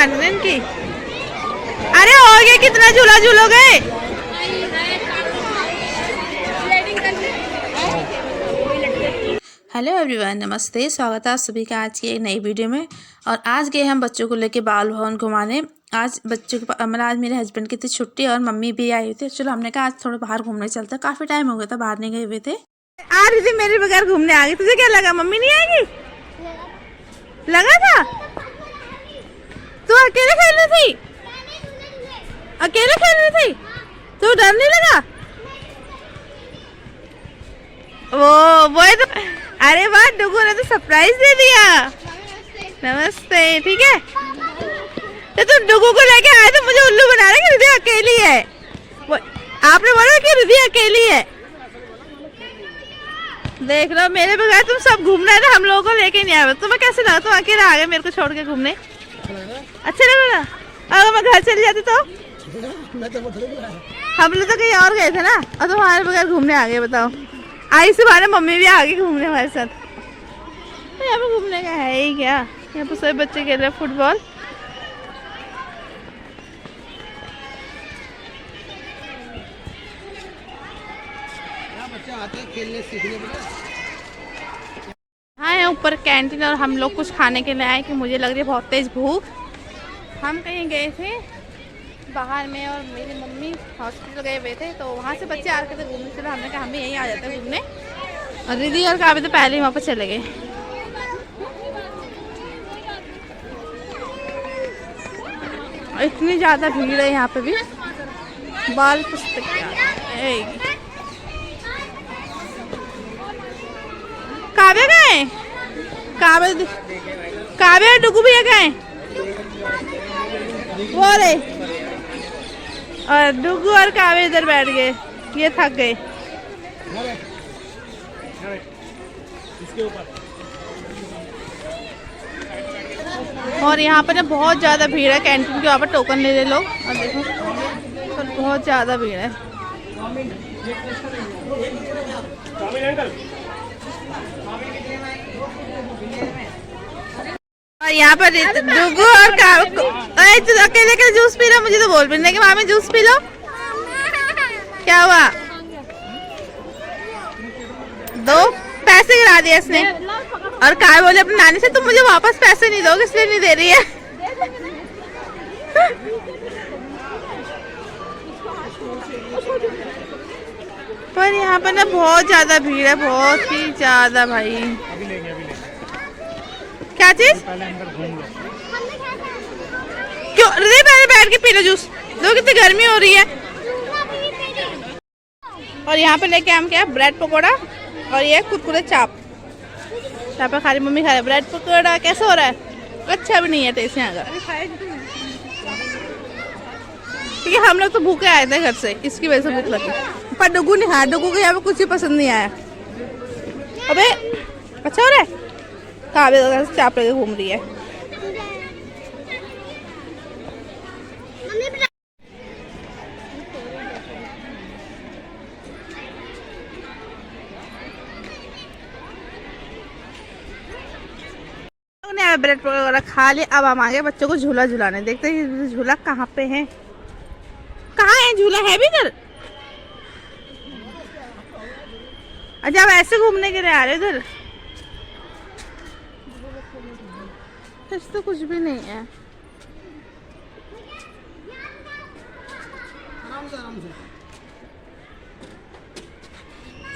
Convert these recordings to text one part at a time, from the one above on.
आने ना इनकी। अरे हो गया, कितना झूला झूलोगे? हेलो एवरीवन, नमस्ते, स्वागत है आप सभी का आज की एक नई वीडियो में। और आज गए हम बच्चों को लेके बाल भवन घुमाने। आज बच्चों के मतलब आज मेरे हस्बैंड की थी छुट्टी और मम्मी भी आई हुई थी। चलो हमने कहा आज थोड़ा बाहर घूमने चलते हैं, काफ़ी टाइम हो गया था बाहर नहीं गए हुए थे। आ रही थी मेरे बगैर घूमने आ गई। तुझे क्या लगा मम्मी नहीं आएगी? लगा था? तू अकेले खेल रही थी? अकेले खेल रही थी? तो डर नहीं लगा? वो तो, अरे वाह, डुगू ने तो सरप्राइज दे दिया। नमस्ते। ठीक है, तो तुम डुगू को लेके आए तो मुझे उल्लू बना रहे कि रिद्धि अकेली है। आपने बोला कि रिद्धि अकेली है। देख लो, मेरे बगैर तुम सब घूम रहे थे, हम लोगों को लेके नहीं आए। तुम्हें कैसे लगा तुम अकेले आ गए मेरे को छोड़ के घूमने? अच्छा लगा? अगर मैं घर चली जाती तो? हम लोग तो कहीं और गए थे ना, और तुम्हारे बगैर घूमने आ गए। बताओ, आई से बारे मम्मी भी आ गई घूमने हमारे साथ। तो यहाँ पे घूमने का है ही क्या? यहाँ पे सभी बच्चे खेल रहे हैं फुटबॉल। खेलने सीखने हाँ, यहाँ ऊपर कैंटीन और हम लोग कुछ खाने के लिए आए कि मुझे लग रही है बहुत तेज भूख। हम कहीं गए थे बाहर में और मेरी मम्मी हॉस्पिटल गए हुए थे, तो वहाँ से बच्चे आ रहे थे घूमने। चलो हमने कहा हम भी यहीं आ जाते हैं घूमने। और रिद्धि और काव्य तो पहले ही वहाँ पर चले गए। इतनी ज़्यादा भीड़ है यहाँ पे भी। बाल पुस्तक काव्य गए, काव्य डुगू भैया गए वो रे, और डुगू और काव्य इधर बैठ गए, ये थक गए। और यहाँ पर ना बहुत ज़्यादा भीड़ है कैंटीन के वहाँ पर, टोकन ले रहे लोग। और देखो तो बहुत ज़्यादा भीड़ है। और यहाँ पर डुगू और तू अकेले के जूस पी लो, मुझे तो बोल भी नहीं कि मामी जूस पी लो। क्या हुआ? दो पैसे गिरा दिए इसने। और काय बोले अपनी नानी से तुम मुझे वापस पैसे नहीं दोगे, इसलिए नहीं दे रही है। पर यहाँ पर ना बहुत ज्यादा भीड़ है, बहुत ही ज्यादा भाई। क्या चीज? क्यों? पहले बैठ के पी लो जूस, दो कितनी गर्मी हो रही है। और यहाँ पे लेके हम क्या, ब्रेड पकौड़ा और ये कुरकुरे चाप। यहाँ पे खाली मम्मी खा रही है। ब्रेड पकौड़ा कैसा हो रहा है? अच्छा भी नहीं है टेस्ट यहाँ का, क्योंकि हम लोग तो भूखे आए थे घर से, इसकी वजह से भूख लगी। पर डुगू नहीं खाया, डुगू को यहाँ पे कुछ ही पसंद नहीं आया। अबे अच्छा हो रहा है। काव्य चाप लेके घूम रही है। ब्रेड पकौड़ा खा लिया। अब हम आ गए बच्चों को झूला झूलाने। देखते हैं झूला कहाँ पे है। कहाँ है झूला? है भी इधर? अच्छा, अब ऐसे घूमने के लिए आ रहे इधर? तो कुछ भी नहीं है।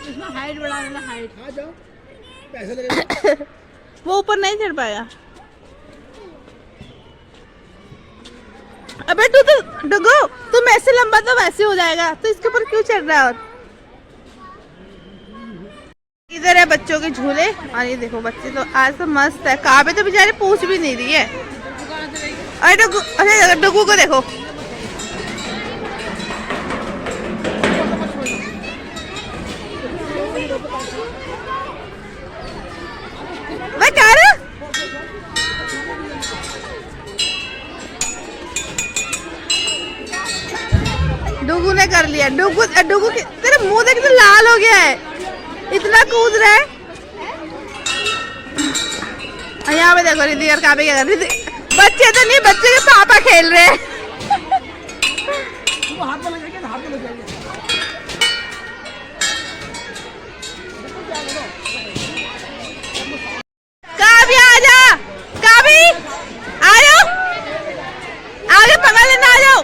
इसमें हाइट बढ़ा देना, हाइट। हाँ जाओ, पैसे लगे। वो ऊपर नहीं चढ़ पाएगा। अबे तू तो डुगू, तुम ऐसे लंबा तो वैसे हो जाएगा, तो इसके ऊपर क्यों चढ़ रहा है? और इधर है बच्चों के झूले। और ये देखो बच्चे तो आज तो मस्त है। काबे तो बेचारे पूछ भी नहीं रही है। अरे डुगू, अरे डुगू को देखो। मैं क्या रहा? डुगू ने कर लिया। डुगू तेरा मुंह देख तो लाल हो गया है, इतना कूद रहा है। यहाँ पे देखो रिद्धि और काबे क्या कर रही थी। बच्चे तो नहीं, बच्चे के पापा खेल रहे हैं। काव्य आजा, काव्य आ जाओ, आगे पकड़ लेना, आ जाओ।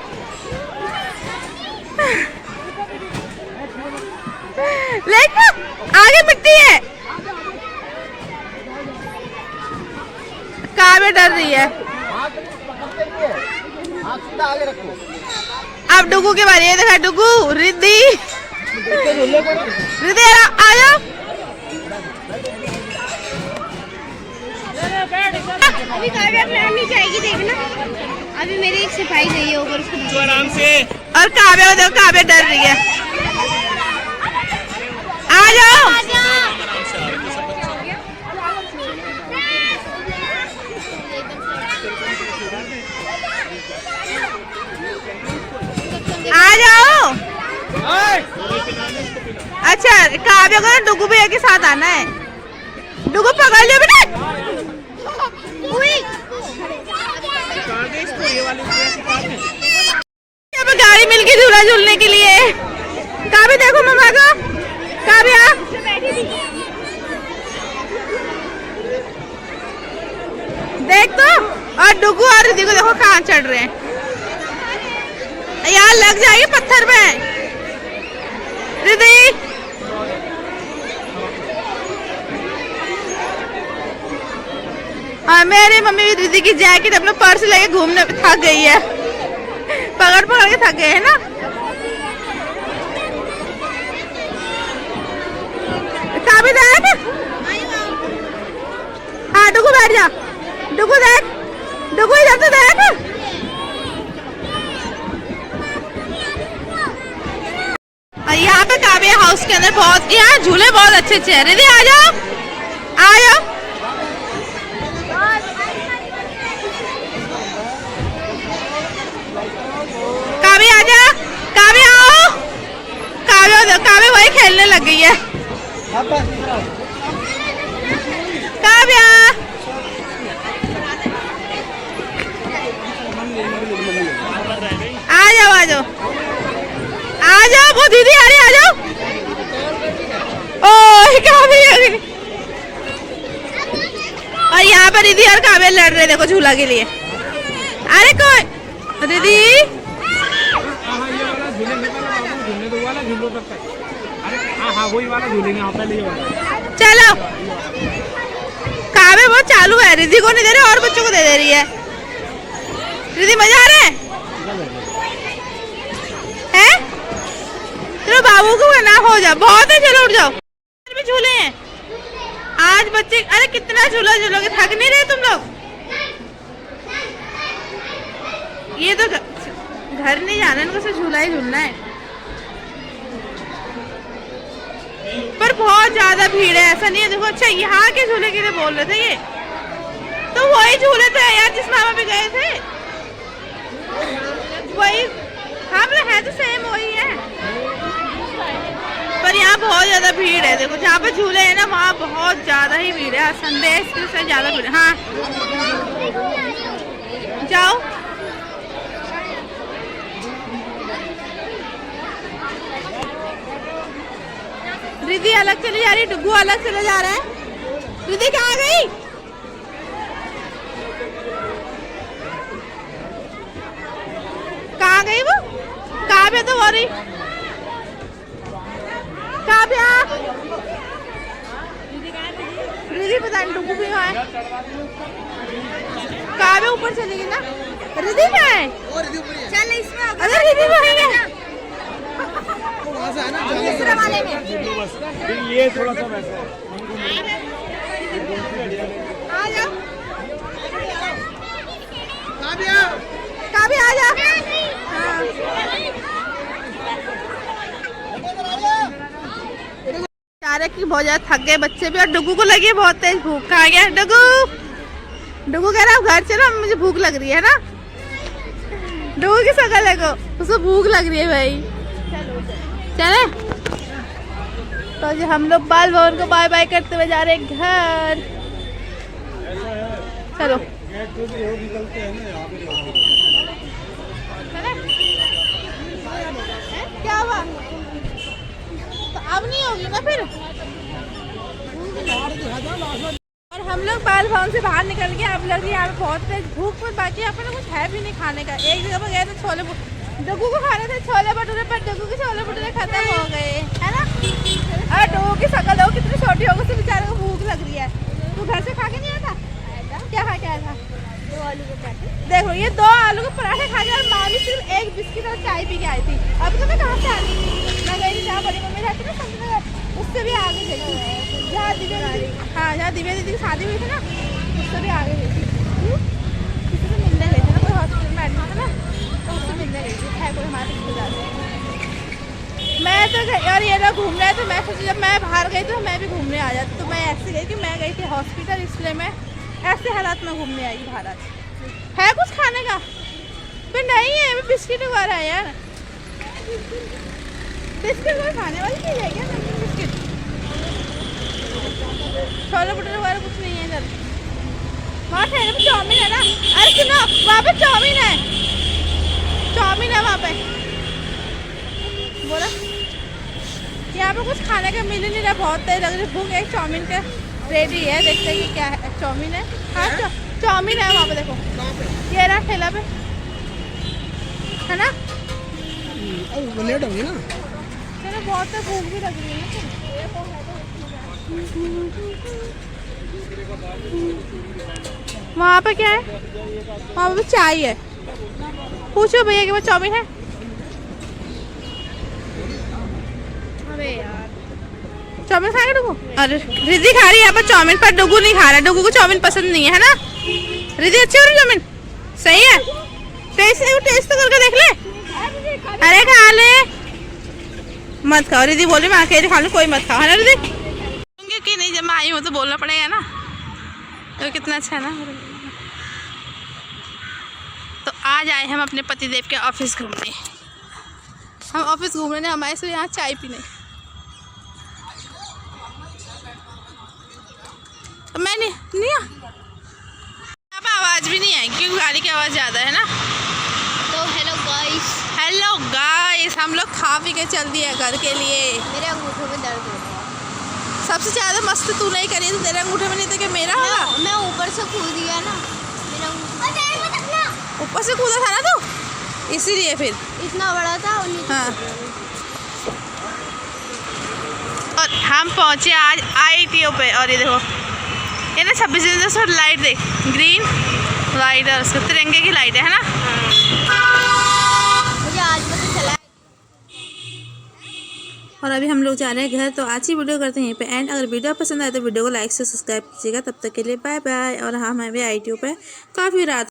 लेकिन आगे मिट्टी है। काव्य डर रही है। अब डुगू के बारे में देखा, डुगू, रिद्धि, रिद्धि आ जाओ। अभी काव्या नीचे आएगी, देखना। अभी मेरी एक सिपाही गई है ऊपर, उसको आराम से। और काव्या को देखो, काव्या डर रही है। आ जाओ। आ जाओ। अच्छा, काव्या को डुगू भैया के साथ आना है। डुगू पकड़ लियो बेटा। गाड़ी मिल गई झूला झूलने के लिए। काव्या देखो मम्मा को, काव्या देख तो। और डुगू और रिद्धि को देखो कहाँ चढ़ रहे हैं। यार लग जाएगी पत्थर पे। रिद्धि मेरी मम्मी भी रिद्धि की जैकेट अपना पर्स लेके घूमने थक गई है। पकड़ पकड़ के थक गए है ना। काबी देख, हाँ डुगू बैठ जा। डुगू देख, डुगू इधर तो देख। यहाँ पे काव्या हाउस के अंदर बहुत, यहाँ झूले बहुत अच्छे अच्छे हैं। रिद्धि आ जाओ, आ जाओ। काव्या आ जा, काव्या आओ। काव्या, काव्या वही खेलने लग गई है। काव्या आ जाओ, आ जाओ, आ जाओ। वो दीदी आ रही, आ जाओ। ओ काव्या, और यहाँ पर दीदी और काव्या लड़ रहे, देखो झूला के लिए। अरे कोई दीदी, चलो। काव्या बहुत चालू है, रिद्धि को नहीं दे रही और बच्चों को दे रही है। रिद्धि मजा आ रहा है? चलो बाबू को ना हो जा, बहुत है, चलो उठ जाओ। भी झूले हैं आज बच्चे। अरे कितना झूला झूलोगे, थक नहीं रहे तुम लोग? ये तो घर नहीं जाना, इनको सिर्फ झूला ही झूलना है। पर बहुत ज्यादा भीड़ है, ऐसा नहीं है। देखो, अच्छा यहाँ के झूले के लिए बोल रहे थे ये, तो वही झूले थे यार जिसमें हम अभी गए थे, वही। हाँ मतलब है तो सेम वही है, पर यहाँ बहुत ज्यादा भीड़ है। देखो जहाँ पे झूले है ना, वहाँ बहुत ज्यादा ही भीड़ है। संडे से ज्यादा भीड़ है। हाँ जाओ। रिद्धि अलग चली जा रही, डुगू अलग चले जा रहा है। रिद्धि कहाँ गई? कहाँ गई वो? काव्या तो हो रही। काव्या, रिद्धि पता नहीं डुगू भी है। काव्या ऊपर चली गई ना। रिद्धि में है, चल इसमें। अरे रिद्धि में है, दूसरे वाले में। ये थोड़ा सा वैसा आ जाओ। काव्या, काव्या आ जा। चारे की बहुत ज्यादा थक गए बच्चे भी, और डुगू को लगी बहुत तेज भूख। कहाँ गया डुगू? डुगू कह रहा है घर चलो, मुझे भूख लग रही है ना। डुगू की शक्ल देखो, उसको भूख लग रही है भाई। चले तो जी हम लोग बाल भवन को बाय बाय करते हुए जा रहे हैं घर। चलो। निकलते हैं ना यहाँ पे। क्या हुआ? तो अब नहीं होगी ना फिर। और हम लोग बाल भवन से बाहर निकल गए। अब लग रही है यहाँ पे बहुत तेज भूख, पर बाकी यहाँ पर कुछ है भी नहीं खाने का। एक जगह पर गए थे छोले, डुगू को खाने थे छोले भटूरे, पर डुगू के छोले भटूरे खत्म हो गए, है ना। अरे डुगू की शक्ल देखो कितनी छोटी हो गई, उससे बेचारे को भूख लग रही है। तू घर से खा के नहीं आया था? क्या खा के आया था? 2 आलू के पराठे। देखो ये 2 आलू के पराठे खा के, और माँ भी सिर्फ 1 बिस्किट और चाय पी के आई थी। अब तो मैं कहाँ से आ गई? मैं गई थी जहाँ बड़ी मम्मी रहती ना संतनगर, उससे भी आगे गई थी, जहाँ दिव्या दीदी, हाँ जहाँ दिव्या दीदी की शादी हुई थी ना, उससे भी आगे गई थी। किसी से मिलने गई थी ना, कोई हॉस्पिटल में एडमिट था ना, तो उससे मिलने गई थी। है कोई हमारे रिश्तेदार। मैं तो और ये लोग घूम रहे थे, मैं सोची जब मैं बाहर गई तो मैं भी घूमने आ जाती। तो मैं ऐसे गई कि मैं गई थी हॉस्पिटल, इसलिए मैं ऐसे हालात में घूमने आई बाहर। आज है कुछ खाने का? फिर नहीं है, अभी बिस्किट वगैरह है यार। बिस्किट कोई खाने वाली चीज़ है क्या? नमकीन बिस्किट, छोले भटूरे वगैरह कुछ नहीं है इधर। वहाँ ठहरे पे चाउमीन है ना। अरे सुनो, वहाँ पे चाउमीन है, चाउमीन है वहाँ पे। बोला यहाँ पे कुछ खाने का मिल ही नहीं रहा, बहुत तेज लग रही भूख। एक चाउमीन का रेडी है, देखते हैं कि क्या है। चाउमीन है, हाँ चाउमीन है वहाँ पे, देखो ये रहा ठेला पे, है ना। लेट होगी ना। चलो बहुत तो भूख भी लग रही है। वहाँ पे क्या है? वहाँ पे चाय है, पूछो भैया के पास चाउमीन है। अरे यार चाउमीन खाएगा डुगू? अरे रिद्धि खा रही है यहाँ पर चाउमीन, पर डुगू नहीं खा रहा। डुगू को चाउमीन पसंद नहीं है ना। रिद्धि अच्छी हो रही चाउमीन? सही है। टेस्ट तो करके देख ले। अरे खा ले, मत खाओ। रिद्धि बोल रही मैं अकेले खा लूँ, कोई मत खाओ, है ना रिद्धि? क्योंकि नहीं, जब मैं आई हूँ तो बोलना पड़ेगा ना। तो कितना अच्छा है ना। तो आज आए हम अपने पतिदेव के ऑफिस घूमने। हम ऑफिस घूम रहे हैं, हमारे से यहाँ चाय पीने। तो मैं नहीं यहाँ पे आवाज़ भी नहीं आएगी क्योंकि गाड़ी की आवाज़ ज़्यादा है ना। तो हेलो गाइस, हम लोग खा पी के चल दिए घर के लिए। मेरे अंगूठे में दर्द हो रहा है। सबसे ज़्यादा मस्त तू नहीं करी, तो तेरे अंगूठे में नहीं था कि मेरा होगा। मैं ऊपर से कूद गया ना, मेरा अंगूठा ऊपर से कूदा था ना तू, इसीलिए फिर इतना बड़ा था और नीचे हाँ। और हम पहुँचे आज ITO पे, और ये देखो ये ना 26 जनवरी से लाइट देख, ग्रीन लाइट है, उसके तिरंगे की लाइट है ना। मुझे आज पता चला। और अभी हम लोग जा रहे हैं घर। तो आज ही वीडियो करते हैं यहीं पे एंड। अगर वीडियो पसंद आए तो वीडियो को लाइक से सब्सक्राइब कीजिएगा। तब तक के लिए बाय बाय। और हाँ, मैं भी ITO पे काफ़ी रात